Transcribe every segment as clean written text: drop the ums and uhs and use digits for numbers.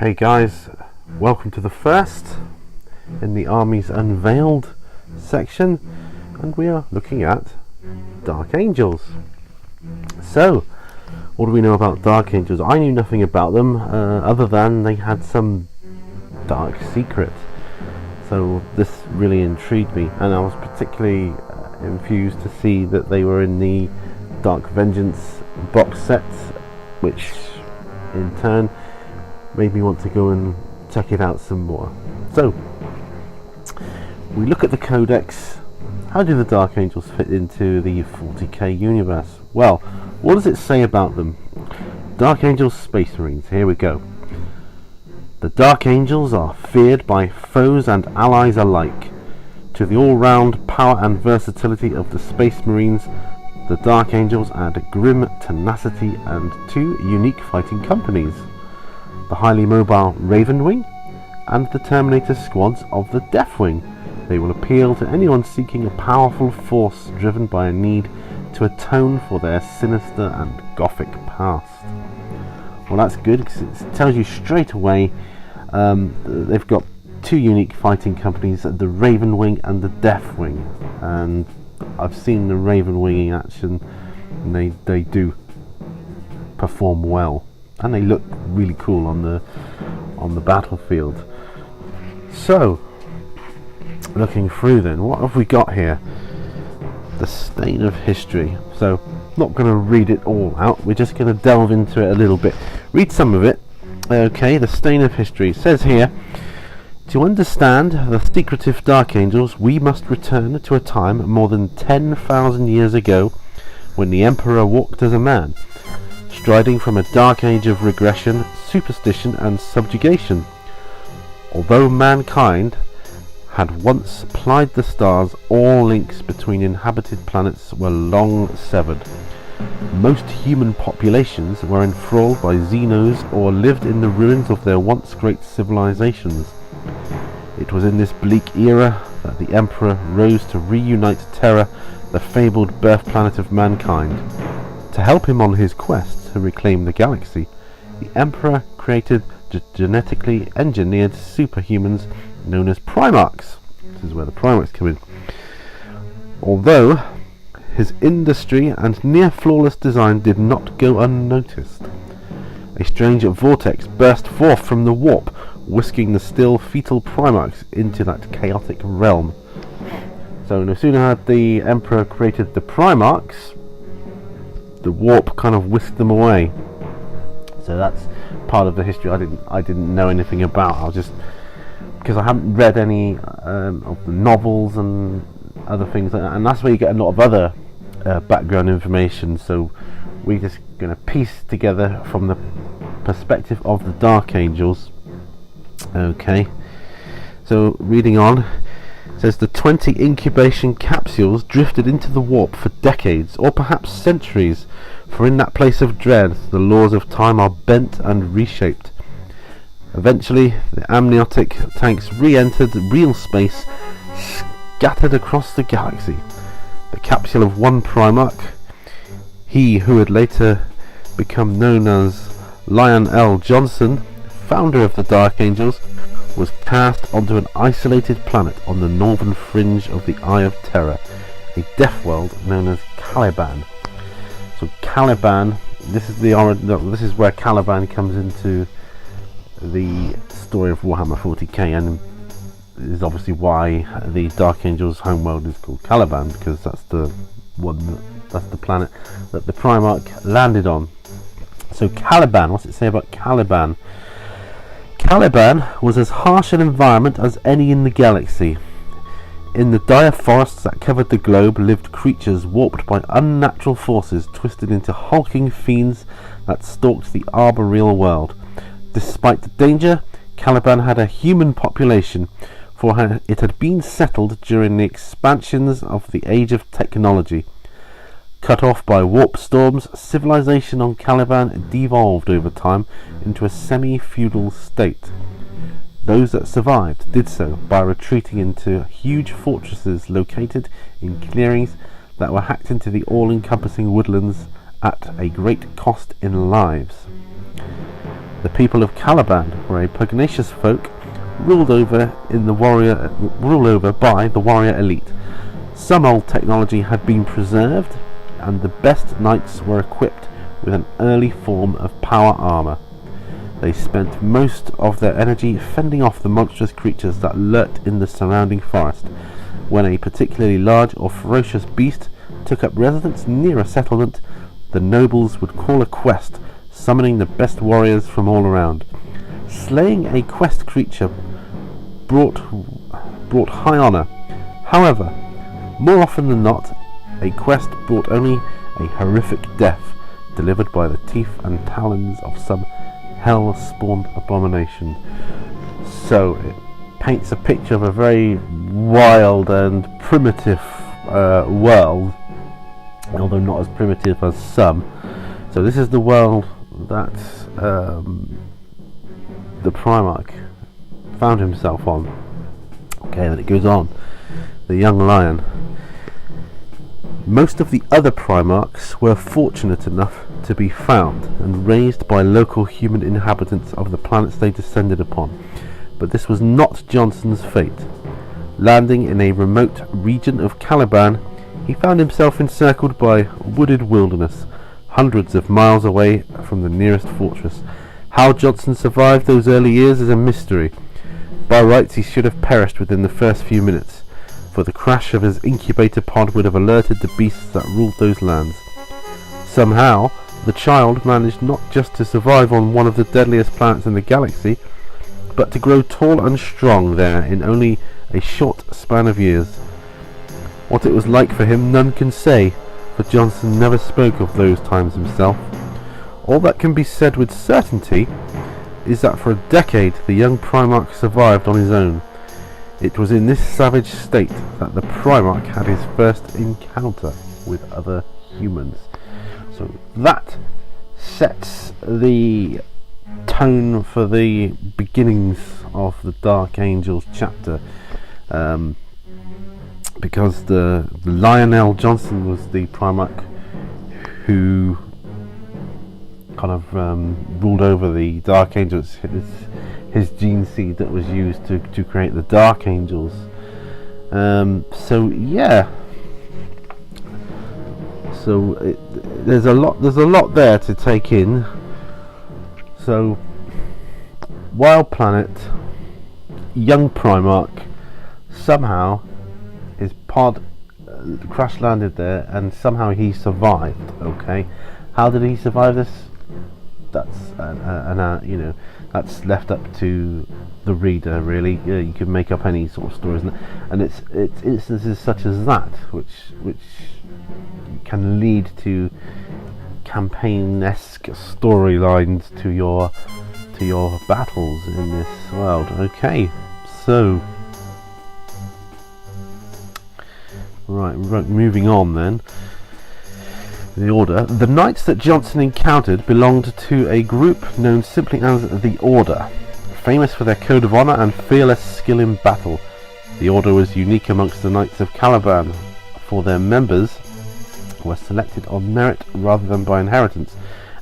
Hey guys, welcome to the first in the Armies Unveiled section, and we are looking at Dark Angels. So, what do we know about Dark Angels? I knew nothing about them other than they had some dark secret. So this really intrigued me, and I was particularly infused to see that they were in the Dark Vengeance box set, which in turn made me want to go and check it out some more. So we look at the codex. How do the Dark Angels fit into the 40k universe? Well, what does it say about them? Dark Angels Space Marines, here we go. The Dark Angels are feared by foes and allies alike. To the all-round power and versatility of the Space Marines, the Dark Angels add grim tenacity and two unique fighting companies: the highly mobile Raven Wing and the Terminator squads of the Death Wing. They will appeal to anyone seeking a powerful force driven by a need to atone for their sinister and gothic past. Well, that's good because it tells you straight away they've got two unique fighting companies, the Raven Wing and the Death Wing, and I've seen the Raven Wing in action, and they do perform well, and they look really cool on the battlefield. So, looking through then, what have we got here? The Stain of History. So, not going to read it all out, we're just going to delve into it a little bit. Read some of it. Okay, the Stain of History says here: to understand the secretive Dark Angels, we must return to a time more than 10,000 years ago, when the Emperor walked as a man, striding from a dark age of regression, superstition and subjugation. Although mankind had once plied the stars, all links between inhabited planets were long severed. Most human populations were enthralled by Xenos or lived in the ruins of their once great civilizations. It was in this bleak era that the Emperor rose to reunite Terra, the fabled birth planet of mankind. To help him on his quest to reclaim the galaxy, the Emperor created genetically engineered superhumans known as Primarchs. This is where the Primarchs come in. Although his industry and near flawless design did not go unnoticed, a strange vortex burst forth from the warp, whisking the still fetal Primarchs into that chaotic realm. So no sooner had the Emperor created the Primarchs, the warp kind of whisked them away. So that's part of the history I didn't know anything about. I was just, because I haven't read any of the novels and other things, and that's where you get a lot of other background information. So we're just going to piece together from the perspective of the Dark Angels. Okay, so reading on, it says the 20 incubation capsules drifted into the warp for decades or perhaps centuries, for in that place of dread the laws of time are bent and reshaped. Eventually the amniotic tanks re-entered real space, scattered across the galaxy. The capsule of one Primarch, he who would later become known as Lion L. Johnson, founder of the Dark Angels, was cast onto an isolated planet on the northern fringe of the Eye of Terror, a death world known as Caliban. So Caliban, this is where Caliban comes into the story of Warhammer 40k, and is obviously why the Dark Angels' homeworld is called Caliban, because that's the planet that the Primarch landed on. So Caliban, what's it say about Caliban? Caliban was as harsh an environment as any in the galaxy. In the dire forests that covered the globe lived creatures warped by unnatural forces, twisted into hulking fiends that stalked the arboreal world. Despite the danger, Caliban had a human population, for it had been settled during the expansions of the Age of Technology. Cut off by warp storms, civilization on Caliban devolved over time into a semi-feudal state. Those that survived did so by retreating into huge fortresses located in clearings that were hacked into the all-encompassing woodlands at a great cost in lives. The people of Caliban were a pugnacious folk ruled over by the warrior elite. Some old technology had been preserved, and the best knights were equipped with an early form of power armor. They spent most of their energy fending off the monstrous creatures that lurked in the surrounding forest. When a particularly large or ferocious beast took up residence near a settlement, the nobles would call a quest, summoning the best warriors from all around. Slaying a quest creature brought high honor. However, more often than not, a quest brought only a horrific death, delivered by the teeth and talons of some hell-spawned abomination. So it paints a picture of a very wild and primitive world, although not as primitive as some. So this is the world that the Primarch found himself on. Okay, then it goes on. The young lion. Most of the other Primarchs were fortunate enough to be found and raised by local human inhabitants of the planets they descended upon, but this was not Johnson's fate. Landing in a remote region of Caliban, he found himself encircled by wooded wilderness, hundreds of miles away from the nearest fortress. How Johnson survived those early years is a mystery. By rights he should have perished within the first few minutes, for the crash of his incubator pod would have alerted the beasts that ruled those lands. Somehow, the child managed not just to survive on one of the deadliest planets in the galaxy, but to grow tall and strong there in only a short span of years. What it was like for him none can say, for Johnson never spoke of those times himself. All that can be said with certainty is that for a decade the young Primarch survived on his own. It was in this savage state that the Primarch had his first encounter with other humans. So that sets the tone for the beginnings of the Dark Angels chapter, because the Lionel Johnson was the Primarch who kind of ruled over the Dark Angels. His gene seed that was used to create the Dark Angels. So yeah. So there's a lot there to take in. So Wild Planet, young Primarch, somehow his pod crash landed there, and somehow he survived. Okay, how did he survive this? That's that's left up to the reader, really. You can make up any sort of stories, and it's instances such as that which can lead to campaign-esque storylines to your battles in this world. Okay, so right, moving on then. The Order. The knights that Johnson encountered belonged to a group known simply as the Order, famous for their code of honour and fearless skill in battle. The Order was unique amongst the Knights of Caliban, for their members were selected on merit rather than by inheritance.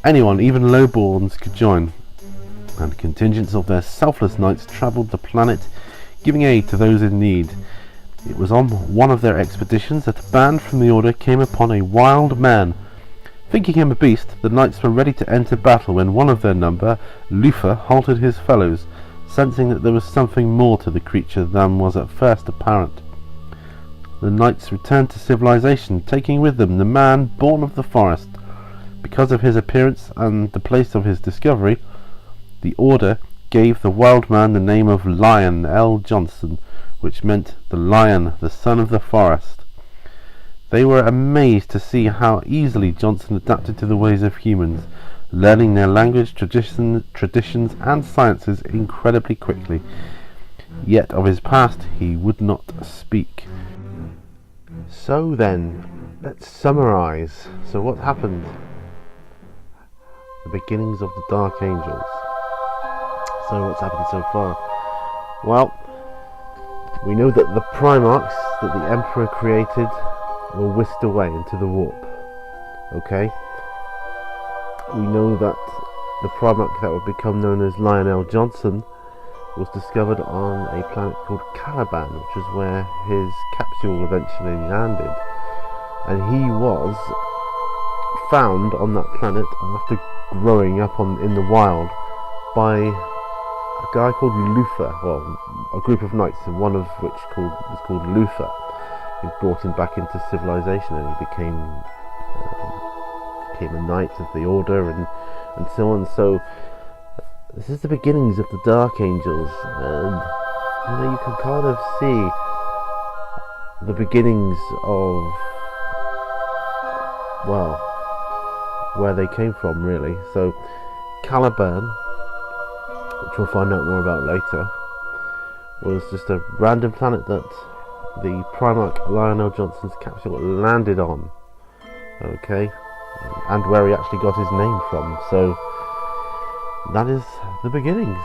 Anyone, even lowborns, could join, and contingents of their selfless knights travelled the planet, giving aid to those in need. It was on one of their expeditions that a band from the Order came upon a wild man. Thinking him a beast, the knights were ready to enter battle when one of their number, Lufa, halted his fellows, sensing that there was something more to the creature than was at first apparent. The knights returned to civilization, taking with them the man born of the forest. Because of his appearance and the place of his discovery, the Order gave the wild man the name of Lion L. Johnson, which meant the lion, the son of the forest. They were amazed to see how easily Johnson adapted to the ways of humans, learning their language, traditions and sciences incredibly quickly. Yet of his past he would not speak. So then, let's summarise. So what happened? The beginnings of the Dark Angels. So what's happened so far? Well, we know that the Primarchs that the Emperor created were whisked away into the warp. Okay? We know that the Primarch that would become known as Lionel Johnson was discovered on a planet called Caliban, which is where his capsule eventually landed. And he was found on that planet after growing up in the wild by a guy called Luther, well, a group of knights, and one of which was called Luther, who brought him back into civilization, and he became a knight of the order, and so on. So this is the beginnings of the Dark Angels, and you can kind of see the beginnings of, well, where they came from, really. So Caliban, which we'll find out more about later, was just a random planet that the Primarch Lionel Johnson's capsule landed on, okay, and where he actually got his name from. So that is the beginnings.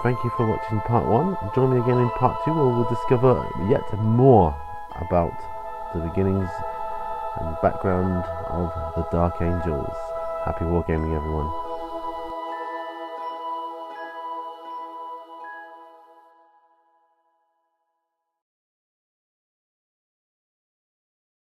Thank you for watching part 1. Join me again in part 2, where we'll discover yet more about the beginnings and background of the Dark Angels. Happy wargaming, everyone.